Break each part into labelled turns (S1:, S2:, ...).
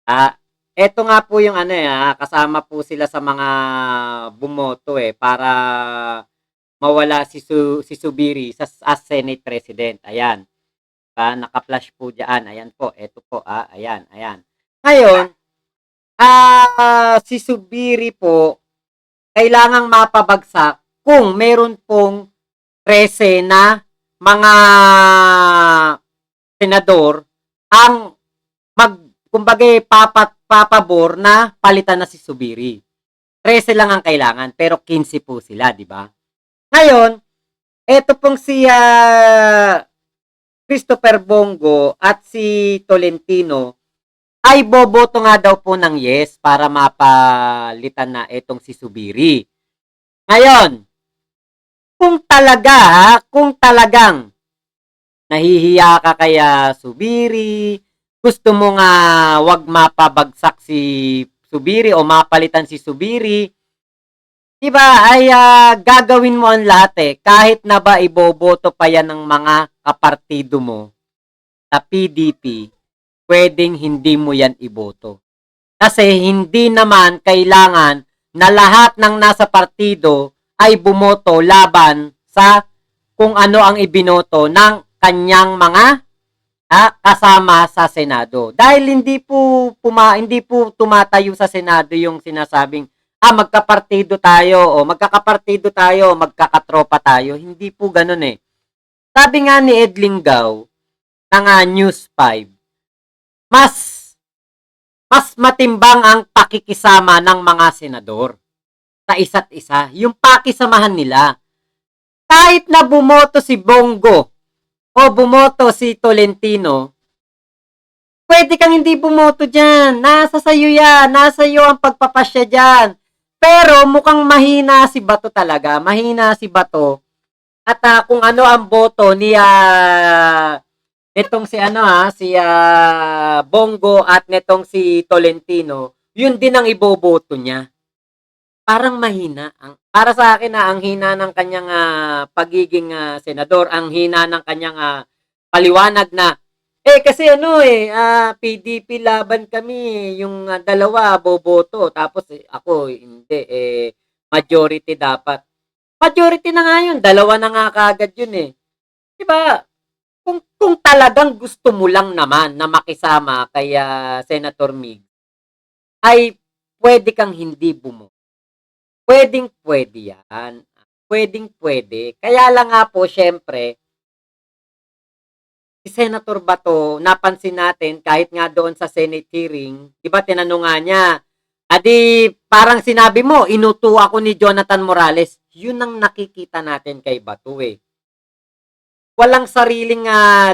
S1: Ah, eto nga po yung ano, kasama po sila sa mga bumoto, para mawala si Zubiri as Senate President, ayan. Naka-flash po diyan, ayan po, eto po, ayan, ayan. Ngayon, si Zubiri po kailangang mapabagsak kung meron pong 13 na mga senador ang mag kumbaga papabor na palitan na si Zubiri. 13 lang ang kailangan pero 15 po sila, di ba? Ngayon, eto pong si Christopher Bongo at si Tolentino ay boboto nga daw po ng yes para mapalitan na etong si Zubiri. Ngayon, kung talagang nahihiya ka kaya Zubiri, gusto mo nga wag mapabagsak si Zubiri o mapalitan si Zubiri, 'di ba? Ay gagawin mo ang lahat kahit na ba iboboto pa yan ng mga kapartido mo sa PDP, pwedeng hindi mo yan iboto. Kasi hindi naman kailangan na lahat ng nasa partido ay bumoto laban sa kung ano ang ibinoto ng kanyang mga kasama sa Senado. Dahil hindi po tumatayo sa Senado yung sinasabing magkapartido tayo o magkakapartido tayo, magkakatropa tayo. Hindi po ganoon Sabi nga ni Ed Lingaw ng News 5, mas matimbang ang pakikisama ng mga senador sa isa't isa. Yung pakisamahan nila. Kahit na bumoto si Bongo o bumoto si Tolentino, pwede kang hindi bumoto dyan. Nasa sayo yan. Nasa iyo ang pagpapasya dyan. Pero mukhang mahina si Bato talaga. Mahina si Bato. At kung ano ang boto ni netong si Bongo at netong si Tolentino, yun din ang iboboto niya. Parang mahina. Para sa akin ang hina ng kanyang pagiging senador, ang hina ng kanyang paliwanag na kasi PDP laban kami, yung dalawa boboto tapos ako hindi majority dapat. Majority na nga yun, dalawa na nga kagad yun 'Di ba? Kung talagang gusto mo lang naman na makisama kay Senator Mig, ay pwede kang hindi bumoto. Pwedeng-pwede yan. Pwedeng-pwede. Kaya lang nga po, syempre, si Senator Bato, napansin natin, kahit nga doon sa Senate hearing, di ba tinanong nga niya, parang sinabi mo, inuto ako ni Jonathan Morales. Yun ang nakikita natin kay Bato Walang sariling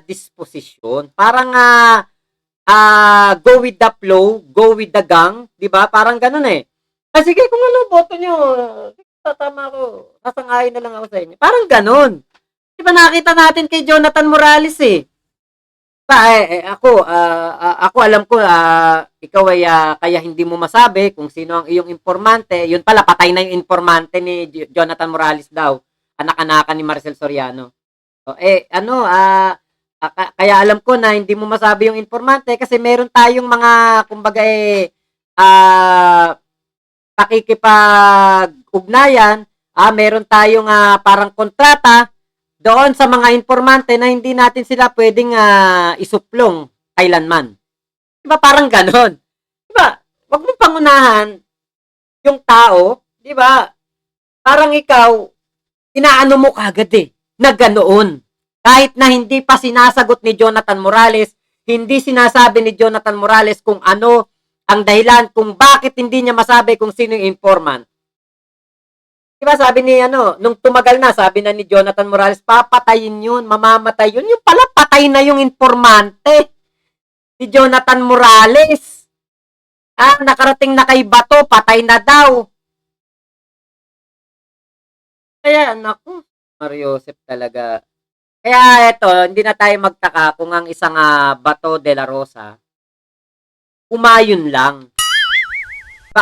S1: disposisyon. Parang go with the flow, go with the gang, di ba? Parang ganun sige, kung ano, boto nyo, tatama ako, sasangayin na lang ako sa inyo. Parang ganun. Di ba nakita natin kay Jonathan Morales ako alam ko, ikaw ay kaya hindi mo masabi kung sino ang iyong informante. Yun pala, patay na yung informante ni Jonathan Morales daw, anak-anakan ni Marcel Soriano. O, kaya alam ko na hindi mo masabi yung informante kasi meron tayong mga, kumbaga pakikipag-ugnayan, meron tayong parang kontrata doon sa mga informante na hindi natin sila pwedeng isuplong kailanman. Diba parang ganon? Diba? Wag mong pangunahan yung tao, diba? Parang ikaw, inaano mo kagad na ganoon. Kahit na hindi pa sinasagot ni Jonathan Morales, hindi sinasabi ni Jonathan Morales kung ano ang dahilan kung bakit hindi niya masabi kung sino yung informant. Diba sabi ni nung tumagal na, sabi na ni Jonathan Morales, papatayin yun, mamamatay yun. Yung pala, patay na yung informante. Si Jonathan Morales. Nakarating na kay Bato, patay na daw. Kaya, naku, Mario Joseph talaga. Kaya eto, hindi na tayo magtaka kung ang isang Bato de la Rosa, umayon lang.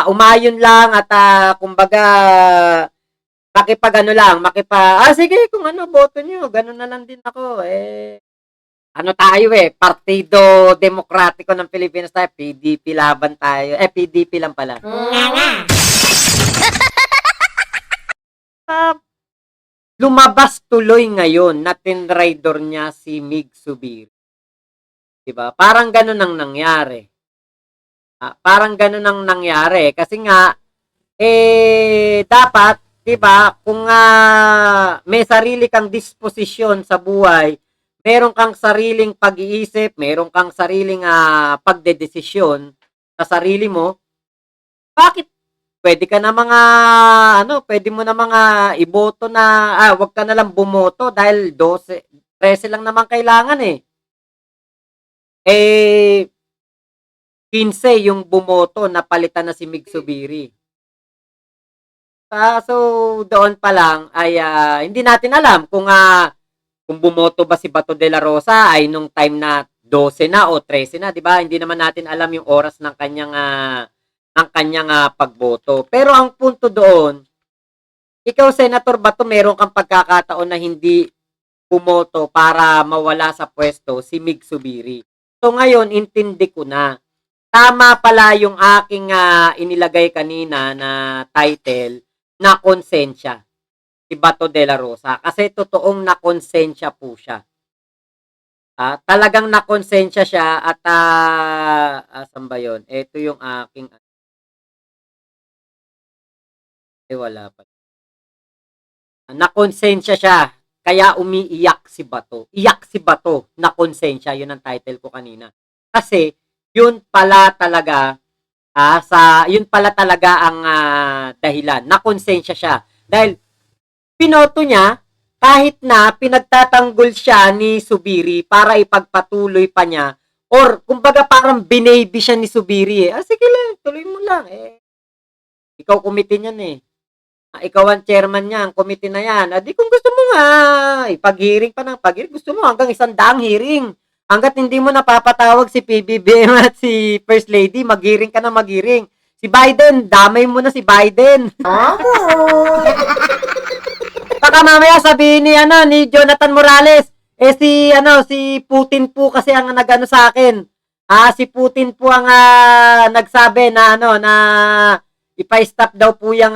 S1: Umayon lang at kumbaga makipag sige kung ano boto niyo, ganun na lang din ako ano tayo Partido Demokratiko ng Pilipinas tayo, PDP laban tayo. PDP lang pala. Ah, lumabas tuloy ngayon na tinraidor niya si Mig Subiri. Diba? Parang ganun ang nangyari. Parang ganun ang nangyari. Kasi nga, dapat, diba, kung may sarili kang disposisyon sa buhay, meron kang sariling pag-iisip, meron kang sariling pagdedesisyon sa sarili mo, bakit pwede ka na mga, pwede mo na mga iboto na, wag ka na lang bumoto dahil 12, 13 lang naman kailangan Eh, 15 yung bumoto na palitan na si Mig Subiri. So, doon pa lang ay hindi natin alam kung bumoto ba si Bato de la Rosa ay nung time na 12 na o 13 na, 'di ba? Hindi naman natin alam yung oras ng kanyang pagboto. Pero ang punto doon, ikaw Senator Bato, meron kang pagkakataon na hindi bumoto para mawala sa pwesto si Mig Subiri. So ngayon, intindi ko na. Tama pala yung aking inilagay kanina na title na konsensya si Bato de la Rosa. Kasi totoong nakonsensya po siya. Talagang nakonsensya siya at asan ba yun? Ito yung aking wala pa. Nakonsensya siya kaya umiiyak si Bato. Iyak si Bato, nakonsensya. Yun ang title ko kanina. Kasi yun pala talaga yun pala talaga ang dahilan. Nakonsensya siya. Dahil pinoto niya kahit na pinagtatanggol siya ni Subiri para ipagpatuloy pa niya or kumbaga parang binaybi siya ni Subiri sige lang, tuloy mo lang ikaw committee niyan ikaw ang chairman niya, ang committee na yan. Di kung gusto mo nga, pag-hearing pa ng pag-hearing, gusto mo hanggang 100 hearing. Hanggat hindi mo napapatawag si PBBM at si First Lady, mag-hearing ka na mag-hearing. Si Biden, damay mo na si Biden. Baka mamaya sabihin ni Jonathan Morales, si Putin po kasi ang nagano sa akin. Si Putin po ang nagsabi na na ipa-stop daw po yung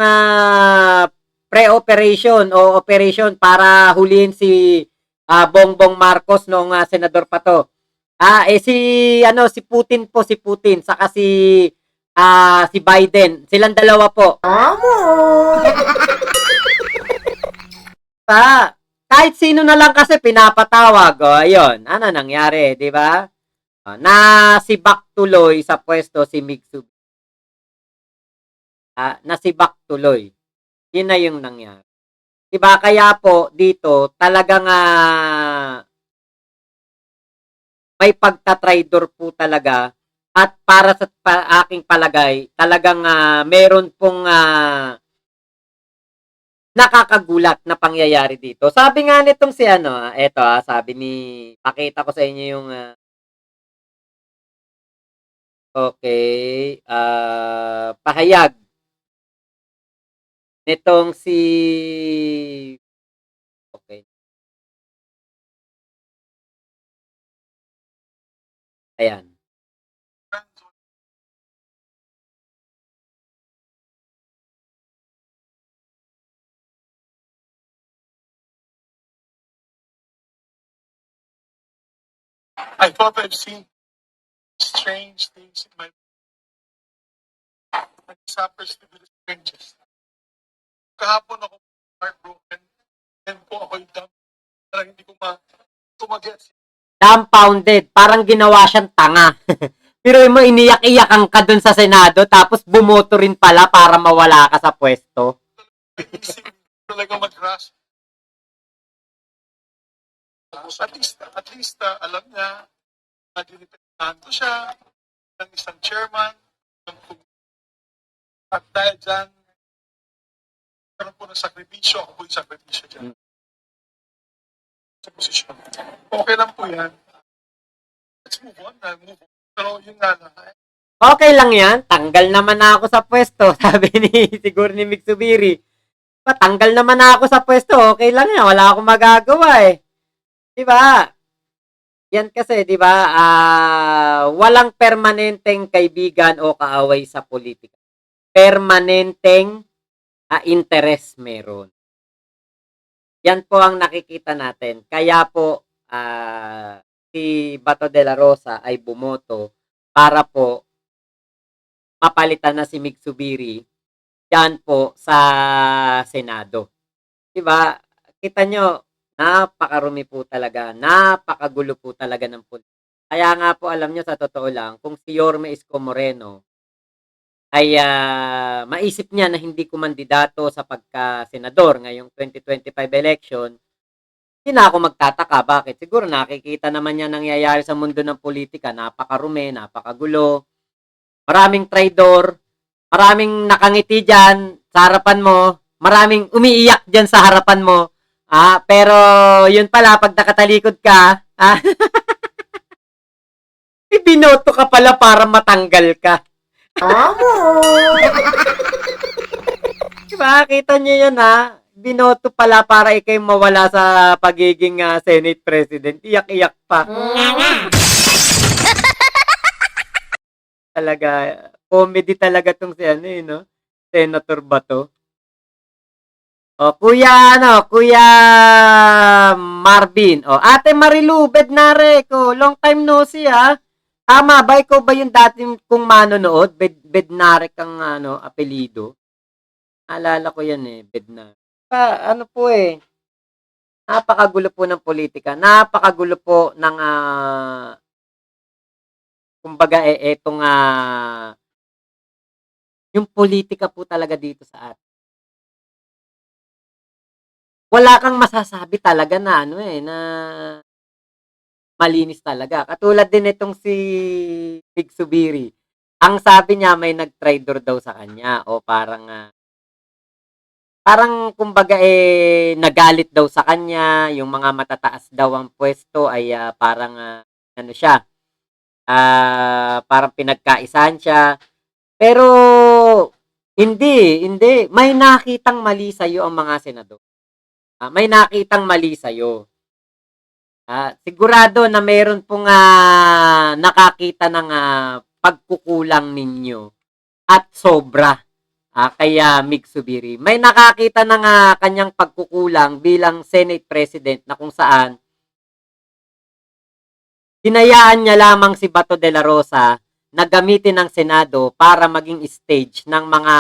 S1: pre-operation o operation para huliin si Bongbong Marcos noong senador pa to. Si Putin po, si Putin saka si Biden. Silang dalawa po. Kahit sino na lang kasi pinapatawag. Ayun. Ano nangyari, 'di ba? Nasibak tuloy sa pwesto si Mig-Sub. Nasibak tuloy. Yun na yung nangyari. 'Di ba? Kaya po dito talagang may pagtatraidor po talaga at para sa aking palagay, talagang meron pong nakakagulat na pangyayari dito. Sabi nga nitong si eto sabi ni pakita ko sa inyo yung okay, pahayag nitong si okay. Ayan.
S2: I thought I've seen strange things in my life. This happens to be the strangest. Kahapon ako heartbroken. And po ako'y dumb. Parang hindi ko mag-gets.
S1: Dumbfounded. Parang ginawa siyang tanga. Pero mo iniyak-iyakan ka dun sa Senado tapos bumoto rin pala para mawala ka sa pwesto.
S2: Isip talaga mag-grasp. At least alam niya na dinipitahan ko siya ng isang chairman at dahil dyan karoon po ng sakripisyo, ako po yung sakripisyo dyan. Sa posisyon. Okay lang po yan. Let's move on. Pero yun nga lang.
S1: Okay lang yan. Tanggal naman na ako sa pwesto. Sabi siguro ni Mig-Subiri. Tanggal naman na ako sa pwesto. Okay lang yan. Wala akong magagawa Diba? yan kasi, di ba, walang permanenteng kaibigan o kaaway sa politika. Permanenteng interes meron. Yan po ang nakikita natin. Kaya po, si Bato de la Rosa ay bumoto para po mapalitan na si Mig Zubiri yan po sa Senado. 'Di ba? Kita nyo, napakarumi po talaga, napakagulo po talaga ng politika. Kaya nga po alam nyo sa totoo lang, kung si Yorme Isko Moreno ay maisip niya na hindi kumandidato sa pagka-senador ngayong 2025 election, hindi na ako magtataka. Bakit? Siguro nakikita naman niya nangyayari sa mundo ng politika, napakarumi, napakagulo, maraming traidor, maraming nakangiti dyan sa harapan mo, maraming umiiyak dyan sa harapan mo. Pero yun pala, pag nakatalikod ka, binoto ka pala para matanggal ka. Diba? Kita nyo yun binoto pala para ikay mawala sa pagiging Senate President. Iyak-iyak pa. Talaga, comedy talaga tong si no? Senator Bato. Kuya Marvin. Ate Marilu, Bednarek. Long time no see Tama ba? Ikaw ba yung dating kung manonood? Bednarek ang apelido. Alala ko yan Bednarek. Ano po napakagulo po ng politika. Napakagulo po ng kumbaga etong yung politika po talaga dito sa atin. Wala kang masasabi talaga na na malinis talaga. Katulad din itong si Mig Zubiri. Ang sabi niya may nag-traitor daw sa kanya o parang kumbaga nagalit daw sa kanya, yung mga matataas daw ang pwesto ay parang ano siya, parang pinagkaisahan siya. Pero hindi, may nakitang mali sa iyo ang mga senador. May nakitang mali sa iyo. Sigurado na meron pong nakakita ng pagkukulang ninyo at sobra kaya Mig Zubiri. May nakakita ng kanyang pagkukulang bilang Senate President na kung saan hinayaan niya lamang si Bato de la Rosa na gamitin ng Senado para maging stage ng mga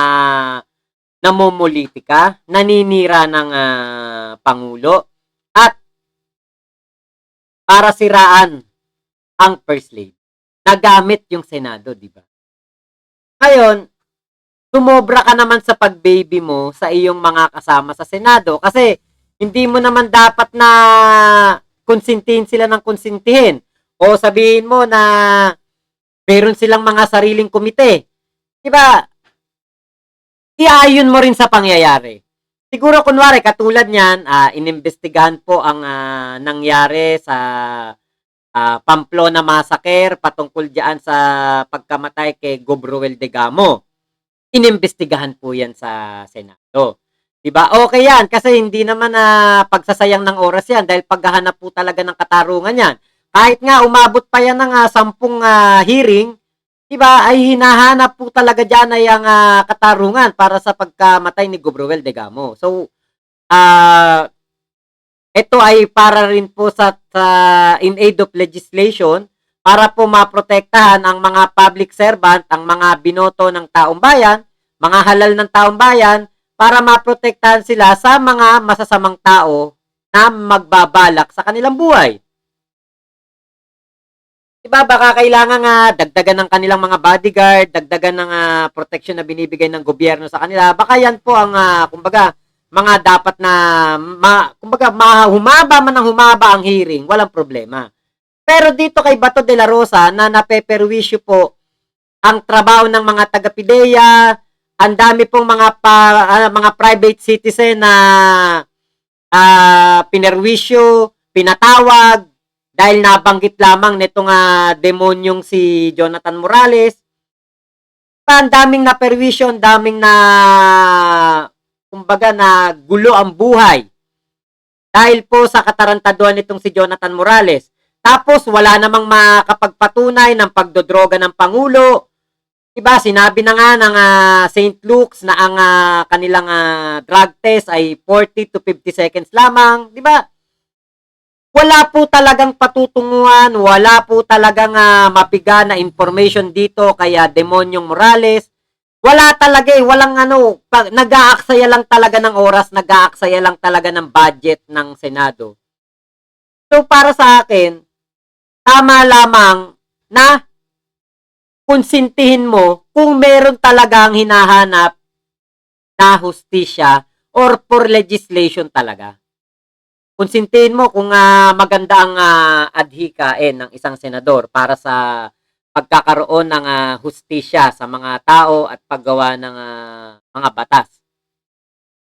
S1: namumulitika, naninira ng Pangulo, at para siraan ang First Lady. Nagamit yung Senado, di ba? Ngayon, sumobra ka naman sa pag-baby mo sa iyong mga kasama sa Senado kasi hindi mo naman dapat na konsintihin sila ng konsintihin o sabihin mo na meron silang mga sariling komite. Diba? Iayon mo rin sa pangyayari. Siguro kunwari katulad niyan, inimbestigahan po ang nangyari sa Pamplona Massacre patungkol diyan sa pagkamatay kay Gobruel Degamo. Inimbestigahan po yan sa Senado. Diba? Okay yan kasi hindi naman pagsasayang ng oras yan dahil paghahanap po talaga ng katarungan yan. Kahit nga umabot pa yan ng 10 hearing, diba, ay hinahanap po talaga dyan ay ang katarungan para sa pagkamatay ni Gobruel Degamo. So, ito ay para rin po sa in aid of legislation para po maprotektahan ang mga public servant, ang mga binoto ng taong bayan, mga halal ng taong bayan, para maprotektahan sila sa mga masasamang tao na magbabalak sa kanilang buhay. Diba, baka kailangan dagdagan ng kanilang mga bodyguard, dagdagan ng protection na binibigay ng gobyerno sa kanila. Baka yan po ang, kumbaga, mga dapat na, kumbaga, humaba man ng humaba ang hearing, walang problema. Pero dito kay Bato de la Rosa na napeperwisyo po ang trabaho ng mga taga-PIDEA, ang dami pong mga private citizen na pinerwisyo, pinatawag dahil nabanggit lamang nitong demonyong si Jonathan Morales. Ang daming naperwisyo, ang daming kumbaga na gulo ang buhay dahil po sa katarantaduhan nitong si Jonathan Morales. Tapos wala namang makapagpatunay ng pagdodroga ng Pangulo. Diba, sinabi na nga ng St. Luke's na ang kanilang drug test ay 40 to 50 seconds lamang. Diba? Wala po talagang patutunguhan, wala po talagang mapiga na information dito kaya Demonyong Morales. Wala talaga walang nag-aaksaya lang talaga ng oras, nag-aaksaya lang talaga ng budget ng Senado. So para sa akin, tama lamang na konsintihin mo kung meron talagang hinahanap na hustisya or for legislation talaga. Konsintihin mo kung maganda ang adhikain ng isang senador para sa pagkakaroon ng hustisya sa mga tao at paggawa ng mga batas.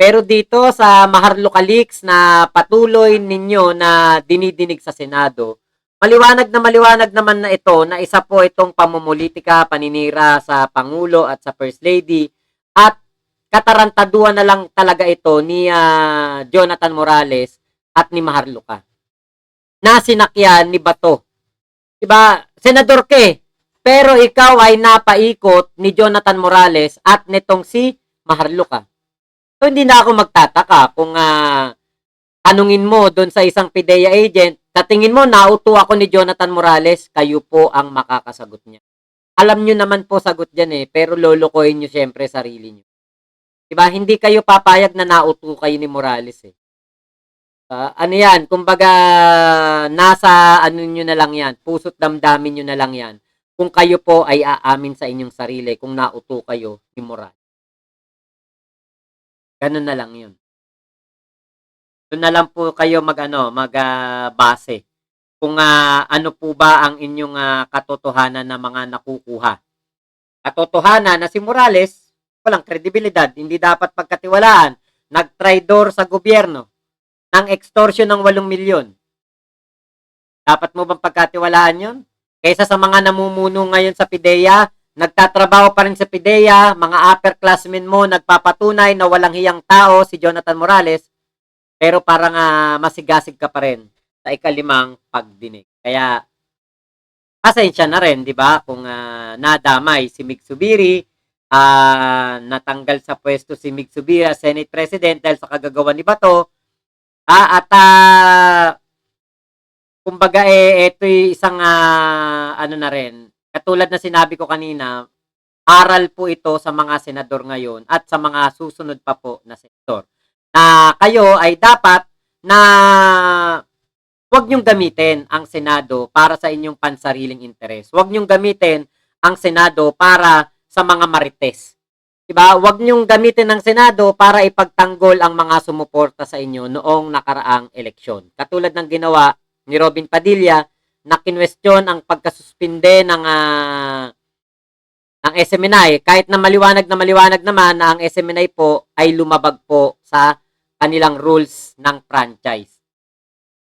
S1: Pero dito sa Maharlika Leaks na patuloy ninyo na dinidinig sa Senado, maliwanag naman na ito na isa po itong pamumulitika, paninira sa Pangulo at sa First Lady at katarantaduhan na lang talaga ito ni Jonathan Morales at ni Maharlika na sinakyan ni Bato. Diba, senador ke, pero ikaw ay napaikot ni Jonathan Morales at nitong si Maharlika. So, hindi na ako magtataka kung tanungin mo doon sa isang PIDEA agent, sa tingin mo, nauto ako ni Jonathan Morales, kayo po ang makakasagot niya. Alam nyo naman po sagot dyan pero lolokohin nyo syempre sarili nyo. Diba? Hindi kayo papayag na nauto kayo ni Morales ano yan, kumbaga, nasa ano nyo na lang yan, puso't damdamin nyo na lang yan, kung kayo po ay aamin sa inyong sarili kung nauto kayo ni Morales. Ganun na lang yun. Doon na lang po kayo magbase kung ano po ba ang inyong katotohanan na mga nakukuha. Katotohanan na si Morales, walang kredibilidad, hindi dapat pagkatiwalaan, nagtraidor sa gobyerno, ng extortion ng 8 milyon. Dapat mo bang pagkatiwalaan yun? Kaysa sa mga namumuno ngayon sa PIDEA, nagtatrabaho pa rin sa PIDEA, mga upperclassmen mo, nagpapatunay na walang hiyang tao si Jonathan Morales, pero parang masigasig ka pa rin sa ikalimang pagdinig. Kaya, pasensya na rin, di ba? Kung nadamay si Mig Zubiri, natanggal sa pwesto si Mig Zubiri as Senate President dahil sa kagagawa ni Bato, at kumbaga ito'y isang ano na rin, katulad na sinabi ko kanina, aral po ito sa mga senador ngayon at sa mga susunod pa po na senador. Na kayo ay dapat na huwag niyong gamitin ang Senado para sa inyong pansariling interes. Huwag niyong gamitin ang Senado para sa mga marites. Diba? Huwag niyong gamitin ng Senado para ipagtanggol ang mga sumuporta sa inyo noong nakaraang eleksyon. Katulad ng ginawa ni Robin Padilla na kinwestiyon ang pagkasuspinde ng SMNI kahit na maliwanag naman na ang SMNI po ay lumabag po sa kanilang rules ng franchise.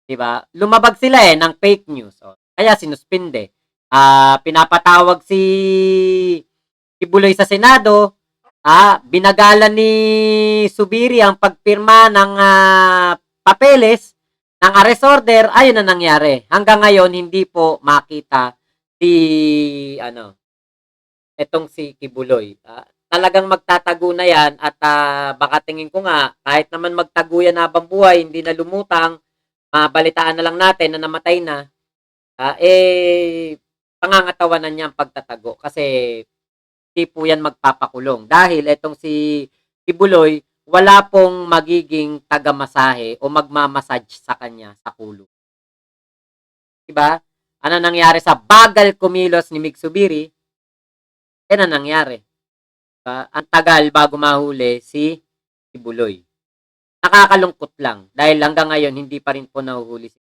S1: Diba? Lumabag sila ng fake news. Kaya sinuspinde. Pinapatawag si Buloy sa Senado, binagalan ni Zubiri ang pagpirma ng papeles ng arrest order, ayun na nangyari. Hanggang ngayon, hindi po makita etong si Kibuloy. Talagang magtatago na yan at baka tingin ko nga, kahit naman magtago yan habang buhay, hindi na lumutang, balitaan na lang natin na namatay na, pangangatawanan niya ang pagtatago kasi hindi po yan magpapakulong. Dahil etong si Kibuloy, wala pong magiging tagamasahe o magmamassage sa kanya sa kulo. Diba? Ano nangyari sa bagal kumilos ni Mig Zubiri? Ano nangyari? Ang tagal bago mahuli si Kibuloy. Nakakalungkot lang dahil hanggang ngayon hindi pa rin po nahuhuli si